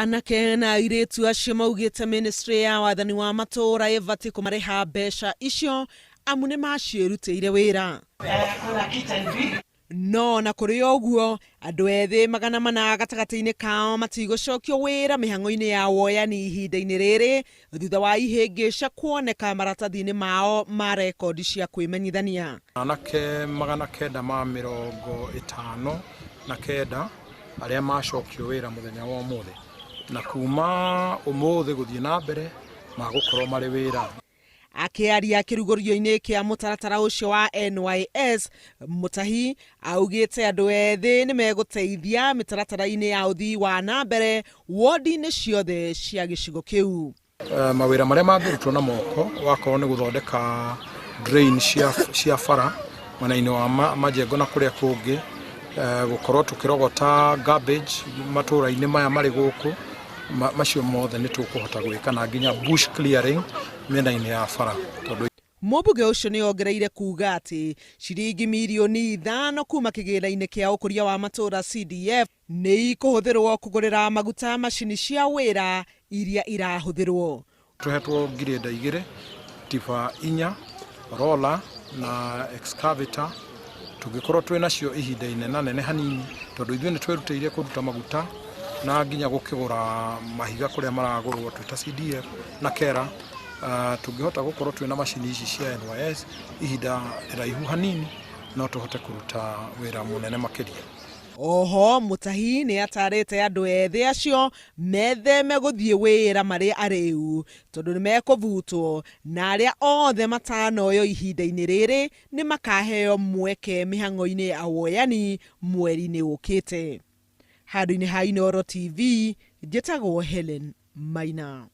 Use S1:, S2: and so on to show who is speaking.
S1: Anake na airĩtu acio maugĩte ministry ya wathani wa matora ĩbatiĩ kũmarĩha mbeca icio amu nĩ maciĩrutĩire wĩra. No na kũrĩ ũguo andũ ethĩ 400 gatagatĩ-inĩ kao matigũcokio wĩra mĩhang'o-inĩ ya woyani ihinda-inĩ rĩrĩ thutha wa ihĩngĩca kuoneka maratathi-inĩ mao ma rekondi cia kwĩmenyithania.
S2: Anake 959 arĩa macokio wĩra mũthenya wa ũmũthĩ na kuma ũmũthĩ gũthiĩ na mbere magũkorwo marĩ wĩra.
S1: Akĩaria kĩrugũrio-inĩ kĩa mũtaratara ũcio wa NYS, Mutahi augĩte andũ ethĩ nĩ megũteithia mĩtaratara-inĩ ya ũthii wa na mbere wodi-inĩ ciothe cia gĩcigo kĩu.
S2: Mawĩra marĩa mangĩrutwo na moko wakorwo nĩ gũthondeka drain cia bara mwena-inĩ wa majengo na kũrĩa kũngĩ, gũkorwo tũkĩrogota garbage matũra-inĩ maya marĩ gũkũ, macio mothe nĩ tũkũhota gwĩka na nginya bush clearing mĩena-inĩ ya bara.
S1: Mũmbunge ũcio nĩ ongereire kuuga atĩ ciringi mirioni 5 kuma kĩgĩna-inĩ kĩa ũkũria wa matũra CDF nĩ ikũhũthĩrwo kũgũrĩra maguta macini cia wĩra iria irahũthĩrwo.
S2: Tũhetwo ngirĩnda 2, tiba 4, roller na excavator. Tũngĩkorwo twĩ nacio ihinda inene nene hanini tondũ ithuĩ nĩ twĩrutĩire kũruta maguta na nginya gũkĩgũra mahiga kũrĩa maragũrwo twĩta CDF na kera. Tũngĩhota gũkorwo twĩ na macini ici cia NYS ihinda iraihu hanini no tũhote kũruta wĩra mũnene makĩria.
S1: Oho Mutahi nĩ atarĩte andũ ethĩ acio metheme gũthiĩ wĩra marĩ arĩu tondũ nĩ mekũbutwo na arĩa othe matanoyo ihinda-inĩ rĩrĩ nĩ makaheo mweke mĩhang'o-inĩ ya woyani mweri-inĩ ũkĩte. Handũ-inĩ ha Inooro TV, njĩtagwo Helen Maina.